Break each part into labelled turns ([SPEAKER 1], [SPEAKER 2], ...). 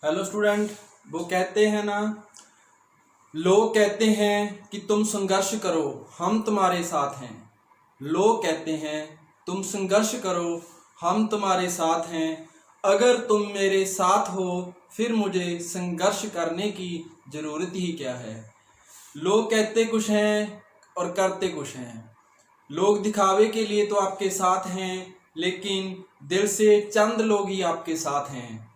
[SPEAKER 1] Hello student. वो कहते हैं ना, लोग कहते हैं कि तुम संघर्ष करो, हम तुम्हारे साथ हैं। लोग कहते हैं तुम संघर्ष करो, हम तुम्हारे साथ हैं। अगर तुम मेरे साथ हो फिर मुझे संघर्ष करने की ज़रूरत ही क्या है। लोग कहते कुछ हैं और करते कुछ हैं। लोग दिखावे के लिए तो आपके साथ हैं, लेकिन दिल से चंद लोग ही आपके साथ हैं।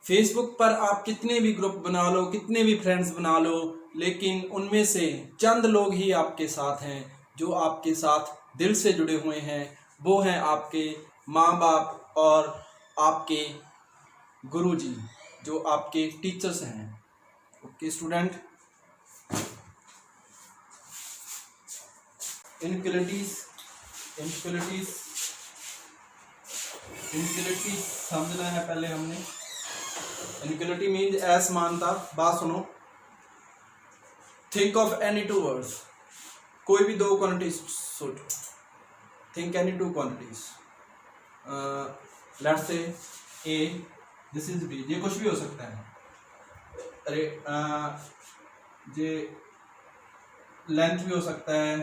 [SPEAKER 1] फेसबुक पर आप कितने भी ग्रुप बना लो, कितने भी फ्रेंड्स बना लो, लेकिन उनमें से चंद लोग ही आपके साथ हैं जो आपके साथ दिल से जुड़े हुए हैं। वो हैं आपके माँ बाप और आपके गुरुजी, जो आपके टीचर्स हैं। Okay student, inequalities inequalities inequalities समझना है पहले हमने। इनक्वालिटी मीन्स असमानता। बात सुनो, think of any two words. कोई भी दो क्वांटिटीज सोचो। Think any two quantities. Let's say A, this is B. ये कुछ भी हो सकता है। अरे ये लेंथ भी हो सकता है,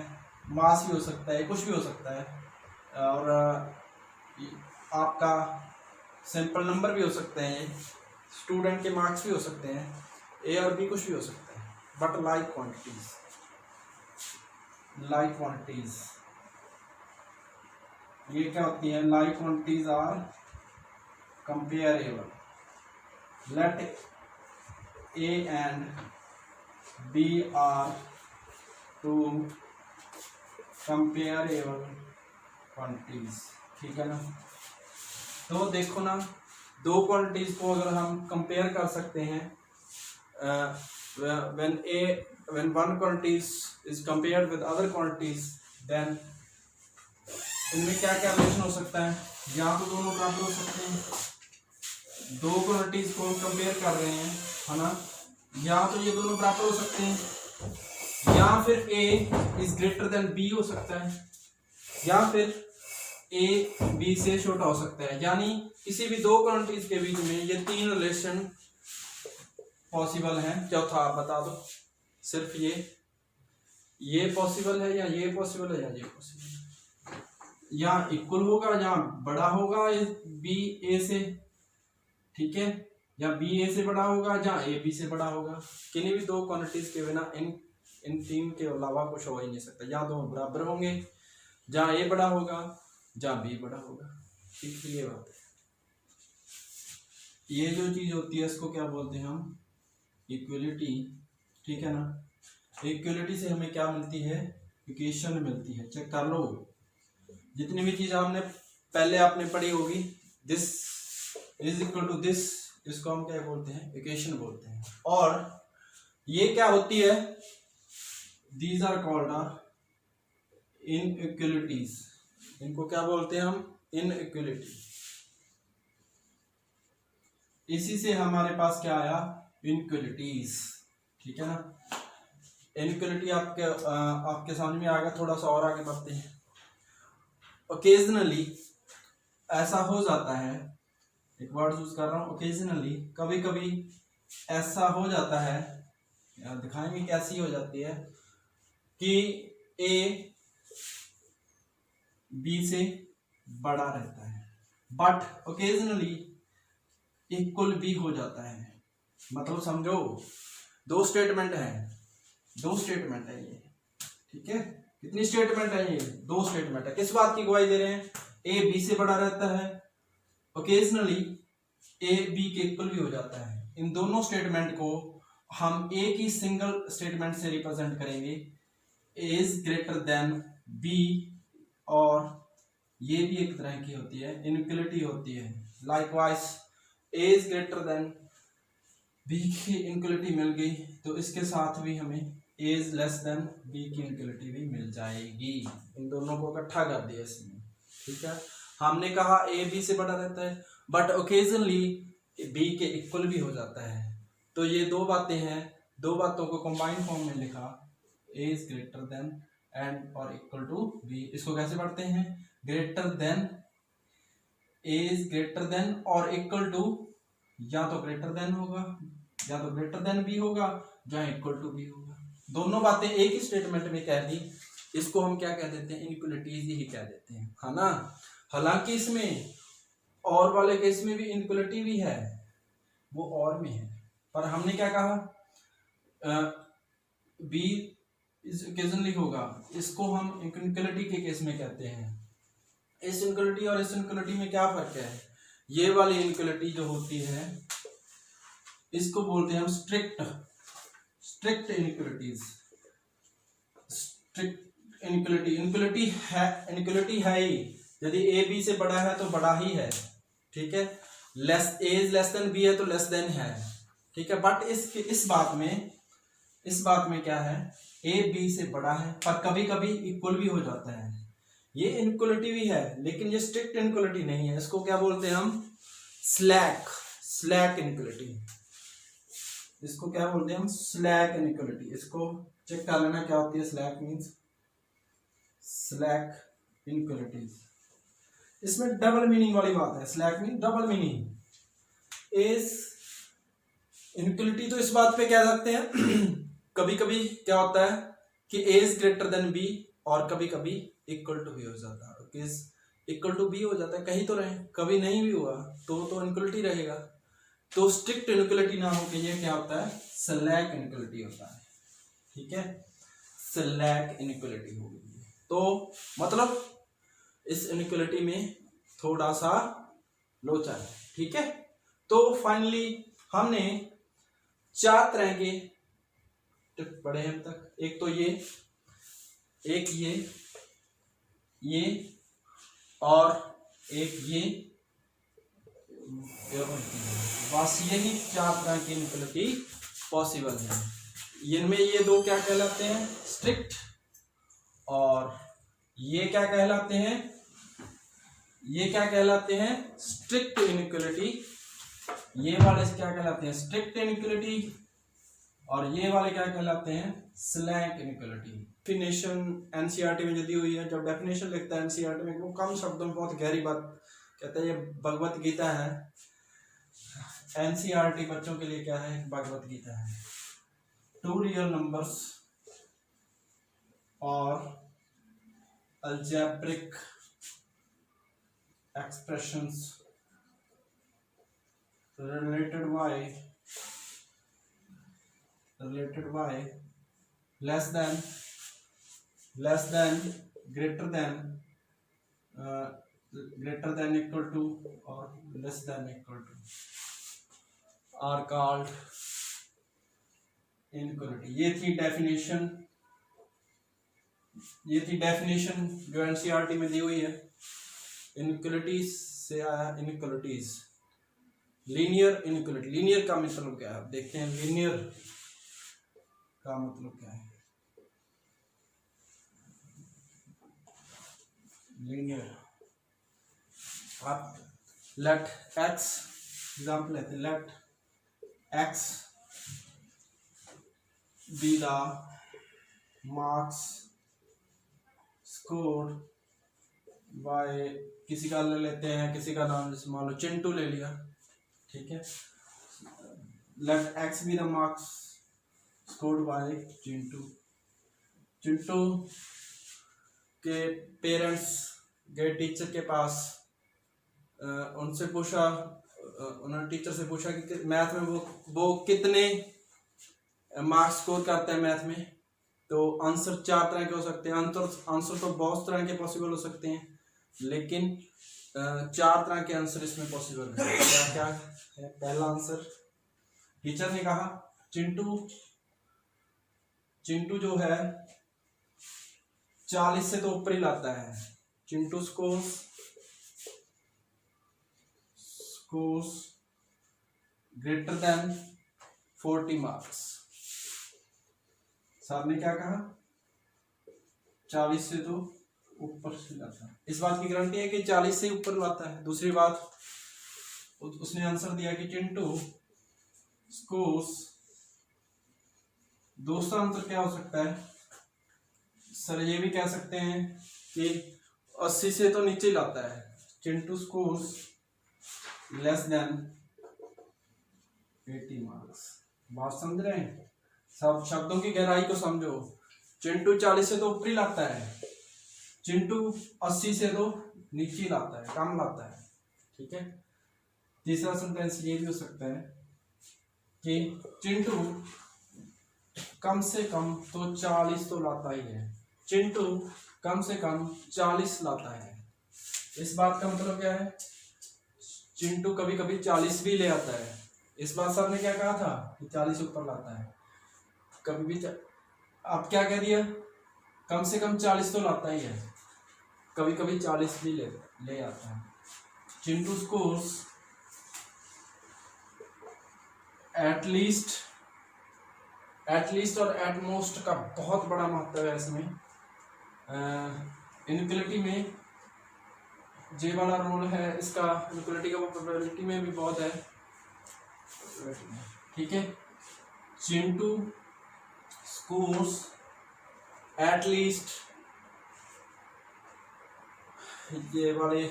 [SPEAKER 1] मास भी हो सकता है, कुछ भी हो सकता है। और आपका सिंपल नंबर भी हो सकते हैं, स्टूडेंट के मार्क्स भी हो सकते हैं। ए और बी कुछ भी हो सकता है। बट लाइक क्वांटिटीज ये क्या होती है? Like quantities are comparable. Let A and B are two comparable quantities. ठीक है ना? तो देखो ना, दो क्वांटिटीज को अगर हम कंपेयर कर सकते हैं, when one quantities is compared with other quantities, then इनमें क्या क्या रिलेशन हो सकता है? या तो दोनों बराबर हो सकते हैं, दो क्वांटिटीज को हम कंपेयर कर रहे हैं, है ना? या तो ये दोनों बराबर हो सकते हैं, या फिर a is greater then b हो सकता है, या फिर a b से छोटा हो सकता है। यानी किसी भी दो क्वांटिटीज के बीच में ये तीन रिलेशन पॉसिबल हैं। चौथा आप बता दो। सिर्फ ये पॉसिबल है, या ये पॉसिबल है, या ये पॉसिबल है। या इक्वल होगा, या बड़ा होगा बी ए से, ठीक है, या बी ए से बड़ा होगा, या ए बी से बड़ा होगा। किन्हीं भी दो क्वांटिटीज के बिना इन तीन के अलावा कुछ हो ही नहीं सकता। या दोनों बराबर होंगे, जहाँ ए बड़ा होगा, जहाँ बी बड़ा होगा। ठीक, ये बात है। ये जो चीज होती है इसको क्या बोलते हैं हम? इक्वलिटी। ठीक है ना? इक्वलिटी से हमें क्या मिलती है? इक्वेशन मिलती है। चेक कर लो, जितनी भी चीज आपने पहले आपने पढ़ी होगी, this is equal to this, इसको हम क्या बोलते हैं? इक्वेशन बोलते हैं। और ये क्या होती है? These are called inequalities. इनको क्या बोलते हैं हम? इनइक्वलिटी। इसी से हमारे पास क्या आया? इनइक्वलिटीज। ठीक है ना? इनइक्वलिटी आपके समझ में आ गया। थोड़ा सा और आगे बढ़ते हैं। ओकेजनली ऐसा हो जाता है, एक वर्ड यूज कर रहा हूं, ओकेजनली, कभी कभी ऐसा हो जाता है, दिखाएंगे कैसी हो जाती है, कि ए बी से बड़ा रहता है, बट ओकेजनली इक्वल भी हो जाता है। मतलब समझो, दो स्टेटमेंट है ये। ठीक है? कितनी स्टेटमेंट है ये? दो स्टेटमेंट है। किस बात की गवाही दे रहे हैं? ए बी से बड़ा रहता है, ओकेजनली ए बी के इक्वल भी हो जाता है। इन दोनों स्टेटमेंट को हम एक ही सिंगल स्टेटमेंट से रिप्रेजेंट करेंगे, ए इज ग्रेटर देन बी। और ये भी एक तरह की होती है, इनइक्वलिटी होती है। Likewise A is greater than B की इनइक्वलिटी मिल गई, तो इसके साथ भी हमें A is less than B की इनइक्वलिटी भी मिल जाएगी। इन दोनों को इकट्ठा कर दिया इसमें। ठीक है? हमने कहा ए बी से बड़ा रहता है, बट ओकेजनली बी के इक्वल भी हो जाता है। तो ये दो बातें हैं, दो बातों को कंबाइन फॉर्म में लिखा, ए इज ग्रेटर देन एंड और इक्वल टू बी। इसको कैसे पढ़ते हैं? Greater than, A is greater then और इक्वल टू या तो ग्रेटर देन होगा, या तो ग्रेटर देन बी होगा, या इक्वल टू बी होगा। दोनों बातें एक ही स्टेटमेंट में कह दी, इसको हम क्या कह देते हैं, इनइक्वालिटीज ही कह देते हैं, है ना। हालांकि इसमें और वाले केस में भी इनइक्वालिटी भी है, वो और में है, पर हमने क्या कहा, बी इज ओकेजनली होगा, इसको हम इनइक्वालिटी के केस में कहते हैं। इस इनइक्वालिटी और इस इनइक्वालिटी में क्या फर्क है, ये वाली इनइक्वालिटी जो होती है इसको बोलते हैं हम स्ट्रिक्ट इनइक्वालिटीज। स्ट्रिक्ट इनइक्वालिटी है ही, यदि ए बी से बड़ा है तो बड़ा ही है, ठीक है। ए इज लेस देन बी है तो लेस देन है, ठीक है। बट इस बात में क्या है, ए बी से बड़ा है पर कभी कभी इक्वल भी हो जाता है, ये इनइक्वालिटी भी है, लेकिन ये स्ट्रिक्ट इनइक्वालिटी नहीं है। इसको क्या बोलते हैं हम, स्लैक इनइक्वालिटी। इसको क्या बोलते हैं हम, स्लैक इनइक्वालिटी। इसको चेक कर लेना क्या होती है स्लैक मींस, स्लैक इनइक्वालिटीज। इसमें डबल मीनिंग वाली बात है, स्लैक मीन डबल मीनिंग। इस इनइक्वालिटी तो इस बात पे कह सकते हैं कभी कभी क्या होता है कि ए इज ग्रेटर देन बी, और कभी कभी इक्वल टू बी हो जाता है, इक्वल टू बी हो जाता है, कहीं तो रहे, कभी नहीं भी हुआ तो इनइक्वालिटी रहेगा। तो स्ट्रिक्ट इनइक्वालिटी ना हो के ये क्या होता है, स्लैक इनइक्वालिटी होता है, ठीक है। स्लैक इनइक्वालिटी होगी, तो मतलब इस इनइक्वालिटी में थोड़ा सा लोचा है, ठीक है। तो फाइनली हमने 4 तरह के टिप पढ़े हैं अब तक। एक तो ये, एक ये और एक ये, बस यही 4 तरह की इनइक्वालिटी पॉसिबल है। इनमें ये 2 क्या कहलाते हैं, स्ट्रिक्ट, और ये क्या कहलाते हैं, ये क्या कहलाते हैं, स्ट्रिक्ट इनइक्वालिटी। ये वाले क्या कहलाते हैं, स्ट्रिक्ट इनइक्वालिटी, और ये वाले क्या कहलाते हैं, स्लैक इनइक्वालिटी। डेफिनेशन एनसीईआरटी में दी हुई है, जब डेफिनेशन लिखता है एनसीईआरटी में वो कम शब्दों में बहुत गहरी बात कहता है, ये भगवत गीता है। एनसीईआरटी बच्चों के लिए क्या है, भगवत गीता है। 2 रियल नंबर्स और algebraic expressions related by less than greater than equal to or less than equal to are called inequality। ये थी डेफिनेशन जो एनसीईआरटी में दी हुई है। इनइक्वालिटीज से आया इनइक्वालिटीज, लीनियर इनइक्वालिटी। लीनियर का मतलब क्या है, देखते हैं लीनियर का मतलब क्या है। लीनियर, आप लेट एक्स एग्जाम्पल लेते हैं, let x be the marks score by, किसी का ले लेते हैं, किसी का नाम जैसे मान लो चिंटू ले लिया, ठीक है। Let x be the marks scored by Chintu. Chintu के पेरेंट्स गए टीचर के पास, उनसे पूछा, उन्होंने टीचर से पूछा कि मैथ में वो कितने मार्क्स स्कोर करते हैं मैथ में। तो आंसर 4 तरह के हो सकते हैं। आंसर तो बहुत तरह के पॉसिबल हो सकते हैं, लेकिन 4 तरह के आंसर इसमें पॉसिबल है। क्या क्या है, पहला आंसर टीचर ने कहा चिंटू जो है 40 से तो ऊपर ही लाता है। Chintu scores greater than 40 marks. Sir ने क्या कहा, 40 से तो ऊपर से लाता है। इस बात की गारंटी है कि 40 से ऊपर लाता है। दूसरी बात, उसने आंसर दिया कि चिंटू स्कोर्स, दूसरा आंसर क्या हो सकता है सर, ये भी कह सकते हैं कि 80 से तो नीचे लाता है। Chintu scores less than 80 marks. बात समझ रहे हैं? सब शब्दों की गहराई को समझो। चिंटू 40 से तो ऊपर ही लाता है, चिंटू 80 से तो नीचे लाता है, कम लाता है। ठीक है। तीसरा सेंटेंस ये भी हो सकता है कि चिंटू कम से कम तो 40 तो लाता ही है, चिंटू कम से कम 40 लाता है। इस बात का मतलब क्या है? चिंटू कभी कभी 40 भी ले आता है। इस बात सर ने क्या कहा था कि 40 ऊपर लाता है, कभी भी आप क्या कह दिया? कम से कम 40 तो लाता ही है, कभी कभी 40 भी ले आता है। चिंटू स्कोर्स एटलीस्ट और एटमोस्ट का बहुत बड़ा महत्व है इसमें। इनक्वलिटी में जे वाला रोल है इसका, इनक्वलिटी का प्रोबेबिलिटी में भी बहुत है। ठीक है। चिंटू स्कोर्स एटलीस्ट, ये वाले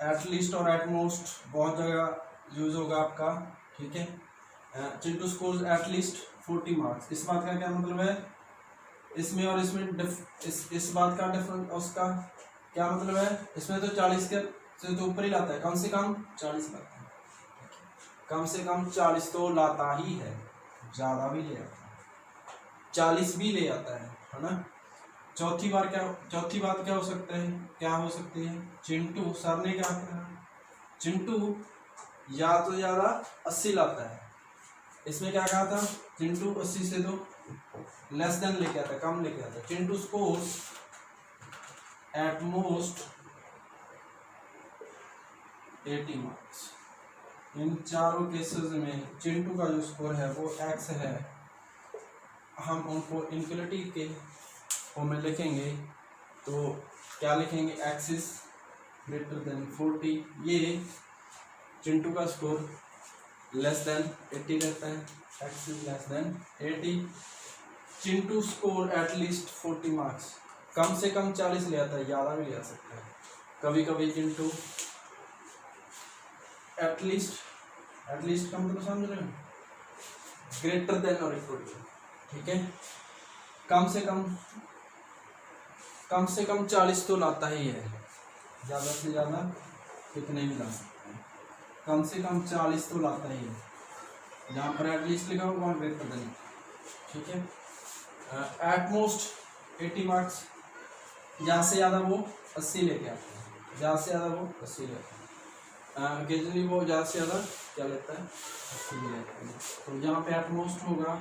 [SPEAKER 1] एटलीस्ट और एटमोस्ट बहुत जगह यूज होगा आपका। ठीक है। Chintu scores at least 40 marks. इस बात का क्या मतलब है? इसमें और इसमें इस बात का डिफरेंस, उसका क्या मतलब है? इसमें तो 40 के से तो ऊपर ही लाता है, कम से कम 40 लाता है, कम से कम 40 तो लाता ही है, ज्यादा भी ले आता है, 40 भी ले आता है ना। चौथी बात क्या हो सकता है? क्या हो सकती है? चिंटू, सर ने क्या कहा? चिंटू या तो ज्यादा 80 लाता है। इसमें क्या कहा था? चिंटू 80 से तो लेस देन लेके आता है, कम लेके आता है। Chintu scores at most 80 marks. इन चारों केसेस में चिंटू का जो स्कोर है वो x है। हम उनको इनक्वलिटी के फॉर्म में लिखेंगे तो क्या लिखेंगे? x is greater then 40। ये चिंटू का स्कोर लेस देन 80 रहता है, x is less than 80। Chintu score at least 40 marks, कम से कम 40 ले आता है, ज़्यादा भी ले आ सकता है। कभी कभी चिंटू एटलीस्ट का मतलब समझ रहे हो? ग्रेटर देन और इक्वल टू। ठीक है। कम से कम 40 तो लाता ही है, ज़्यादा से ज़्यादा कितने भी ला सकता है, कम से कम 40 तो लाता ही है। जहाँ पर एटलीस्ट लिखा होगा वहाँ ग्रेटर देन। ठीक है। एटमोस्ट 80 मार्क्स, ज़्यादा से ज़्यादा वो 80 लेके आता है, ज़्यादा से ज़्यादा वो 80 लेता है। ओकेजनली वो ज़्यादा से ज़्यादा क्या लेता है? 80 लेता है। तो जहाँ पे एटमोस्ट होगा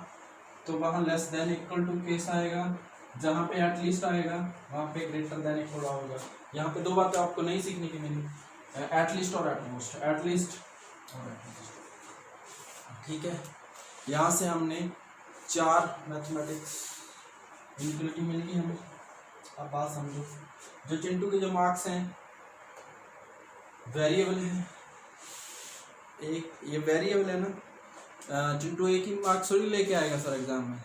[SPEAKER 1] तो वहाँ less than equal to case आएगा, जहाँ पे एटलीस्ट आएगा वहाँ पे ग्रेटर देन इक्वल होगा। यहाँ पे दो बातें आपको नहीं सीखने की मिली, एटलीस्ट और एटमोस्ट, एटलीस्ट और एटमोस्ट। ठीक है। यहाँ से हमने 4 मैथमेटिक्स इनक्वलिटी मिल गई हमें। अब बात समझो, जो चिंटू के जो मार्क्स हैं वेरिएबल है, एक ये वेरिएबल है ना, चिंटू एक ही मार्क्स थोड़ी लेके आएगा सर एग्जाम में।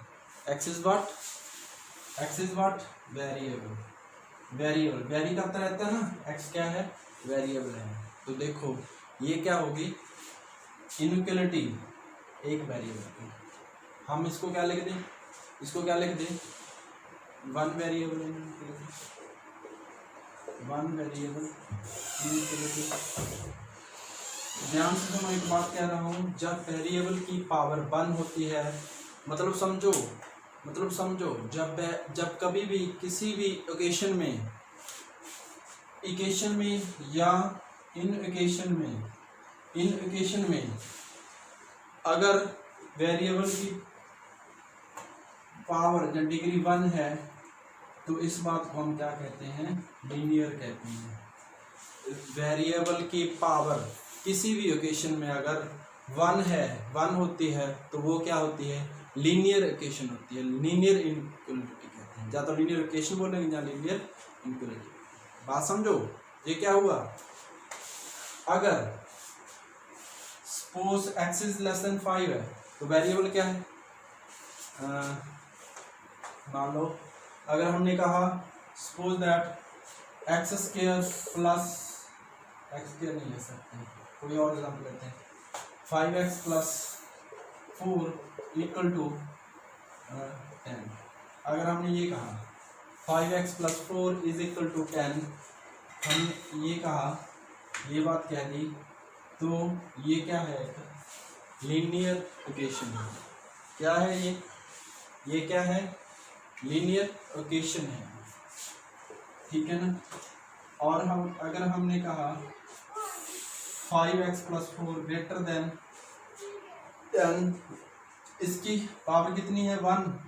[SPEAKER 1] X is what? Variable very करता रहता है ना, एक्स क्या है? वेरिएबल है। तो देखो ये क्या होगी? इनइक्वलिटी एक वेरिएबल, हम इसको क्या लिख दें? इसको क्या लिख दें? One variable inequality. ध्यान से मैं एक बात कह रहा हूँ, जब वेरिएबल की पावर 1 होती है, मतलब समझो जब कभी भी किसी भी इक्वेशन में या इन इक्वेशन में अगर वेरिएबल की पावर जब डिग्री 1 है तो इस बात को हम क्या कहते हैं? लीनियर कहते हैं। वेरिएबल की पावर किसी भी इक्वेशन में अगर 1 होती है तो वो क्या होती है? लीनियर इक्वेशन होती है, लीनियर इनइक्वलिटी कहते हैं। या तो लीनियर इक्वेशन बोलेंगे या लीनियर इनइक्वलिटी। बात समझो, ये क्या हुआ? अगर suppose x is less then 5 है तो वेरिएबल क्या है? मान लो अगर हमने कहा सपोज दैट एक्स स्क्वायर नहीं ले सकते, कोई और एग्जाम्पल लेते हैं, 5x प्लस 4 इक्वल टू 10। अगर हमने ये कहा 5x + 4 इज इक्वल टू 10, हमने ये कहा, ये बात कह दी, तो ये क्या है, लीनियर इक्वेशन है। क्या है ये क्या है, लीनियर इक्वेशन है, ठीक है ना। और हम अगर हमने कहा 5x + 4 ग्रेटर देन 10, इसकी पावर कितनी है, 1,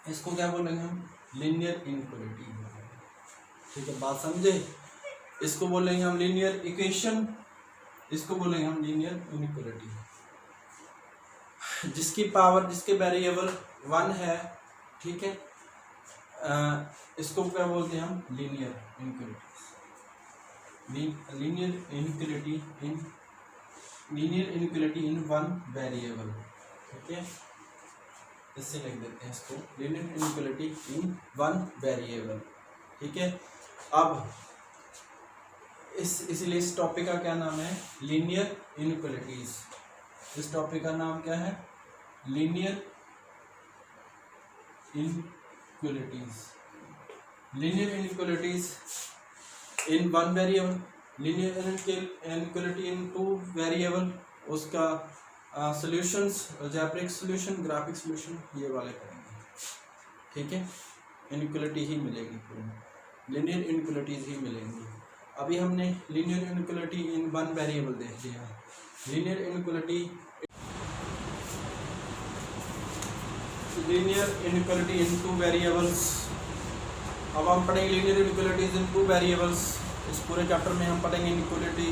[SPEAKER 1] इसको क्या बोलेंगे हम, लीनियर इनइक्वालिटी, ठीक है, बात समझे। इसको बोलेंगे हम लीनियर इक्वेशन, इसको बोलेंगे हम लीनियर इनइक्वालिटी। जिसकी पावर, जिसके वेरिएबल 1 है, ठीक है, इसको क्या बोलते हैं हम, लीनियर इनइक्वालिटी। लीनियर इनइक्वालिटी इन वन वेरिएबल, ठीक है, इससे लिख देते हैं इसको, लीनियर इनइक्वालिटी इन वन वेरिएबल, ठीक है। अब इसलिए इस टॉपिक का क्या नाम है, लीनियर इनइक्वालिटीज। इस टॉपिक का नाम क्या है, linear inequalities. Linear inequalities in one variable, linear inequality in 2 variable, उसका solutions, algebraic solution, graphic solution, ये वाले करेंगे, ठीक है। इनइक्वालिटी ही मिलेगी, लीनियर इनइक्वालिटीज ही मिलेंगी। अभी हमने लीनियर इनइक्वालिटी इन 1 वेरिएबल देख लिया, लीनियर इनइक्वालिटी इन 2 वेरिएबल्स। अब हम पढ़ेंगे लीनियर इनइक्वालिटीज इन 2 वेरिएबल्स। इस पूरे चैप्टर में हम पढ़ेंगे inequality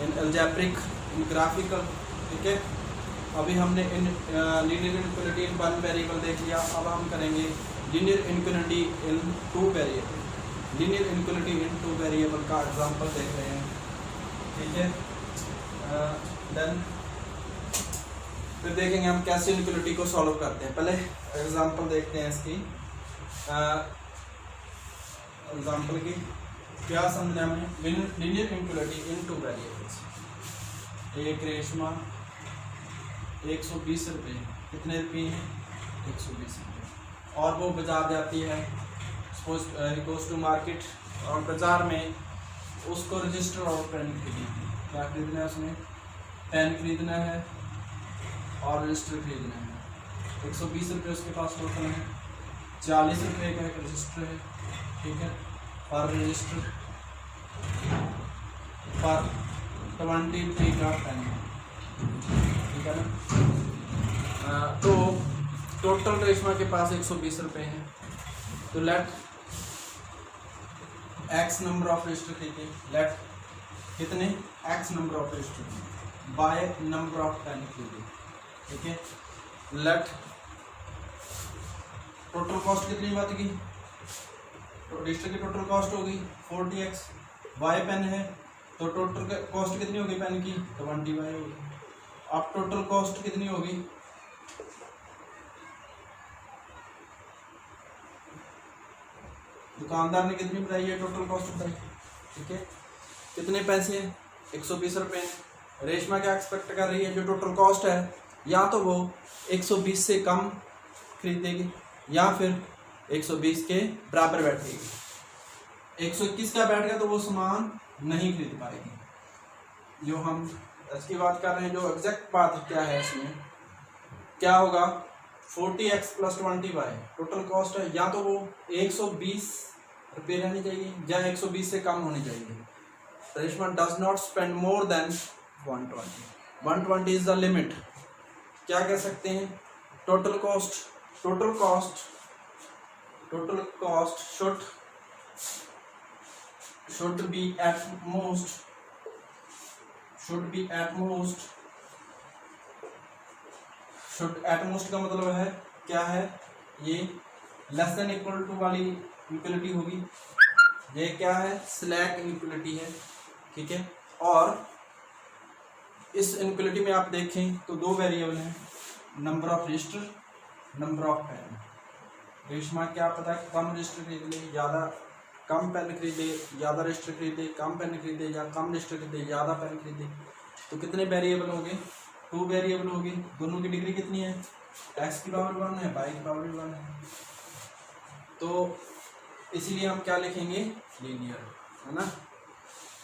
[SPEAKER 1] in algebraic, in graphical, ठीक है। अभी हमने in linear inequality in 1 variable देख लिया। अब हम करेंगे linear inequality in 2 variable. Linear inequality in 2 variable का एग्जांपल देख रहे हैं, ठीक है। देन फिर देखेंगे हम कैसे इनइक्वालिटी को सॉल्व करते हैं। पहले एग्जांपल देखते हैं इसकी, एग्जांपल की क्या समझना है हमें। Linear inequality in 2 variables. एक रेशमा 120 रुपये, कितने रुपये हैं, 120 रुपये, और वो बाजार जाती है, सपोज गोज टू मार्केट, और बाजार में उसको रजिस्टर और पेन खरीदनी, क्या खरीदना है उसमें, पेन खरीदना है और रजिस्टर खरीदना है। 120 रुपये उसके पास टोटल है, 40 रुपये का एक रजिस्टर है, ठीक है, और रजिस्टर पर 20 रुपये का पेन है, ठीक है ना। तो टोटल रेशमा के पास 120 रुपये हैं, तो let x number of register खरीदे, लेट कितने, x number of register y number of pen खरीदे, ठीक है। लेट टोटल कॉस्ट कितनी बात की, रजिस्टर की टोटल कॉस्ट होगी 40x, y पेन है तो टोटल कॉस्ट कितनी होगी पेन की, 20y होगी। अब टोटल कॉस्ट कितनी होगी, दुकानदार ने कितनी बताई है, टोटल कॉस्ट बताई, ठीक है। कितने पैसे हैं, 120 रुपये हैं। रेशमा क्या एक्सपेक्ट कर रही है, जो टोटल कॉस्ट है या तो वो 120 से कम खरीदेगी या फिर 120 के बराबर बैठेगी। 121 का बैठ गया तो वो सामान नहीं खरीद पाएगी। जो हम इसकी बात कर रहे हैं, जो एग्जैक्ट बात क्या है इसमें, क्या होगा, 40x + 20y टोटल कॉस्ट है, या तो वो 120 रुपये रहनी चाहिए या 120 से कम होनी चाहिए। Reshma does not spend more than 120। 120 is the limit. क्या कह सकते हैं, total cost should be at most का मतलब है क्या है, ये लेस देन इक्वल टू वाली इक्वलिटी होगी, ये क्या है, स्लैक इनइक्वालिटी है, ठीक है। और इस इनइक्वालिटी में आप देखें तो 2 वेरिएबल हैं, number of register, number of pen. Reshma क्या पता है, कम रजिस्टर खरीद ले, ज़्यादा कम पेन खरीदे, ज़्यादा रजिस्टर खरीदे, कम पेन खरीदे, या कम रजिस्टर खरीदे, ज़्यादा पेन खरीदे, तो कितने वेरिएबल होंगे, टू वेरिएबल हो गए, दोनों की डिग्री कितनी है, एक्स की पावर 1 है, वाई की पावर 1 है, तो इसीलिए हम क्या लिखेंगे, लीनियर, है ना।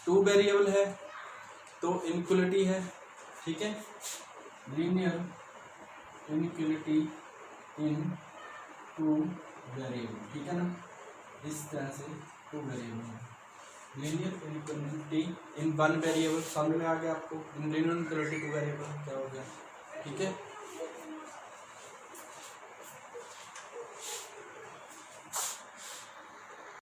[SPEAKER 1] टू वेरिएबल है तो इनक्वलिटी है, ठीक है, लीनियर इनक्वलिटी इन टू वेरिएबल, ठीक है ना, इस तरह से टू वेरिएबल है, लीनियर इनक्वलिटी इन वन वेरिएबल, समझ में आ गया आपको, in linear inequality two variable क्या हो गया, ठीक है।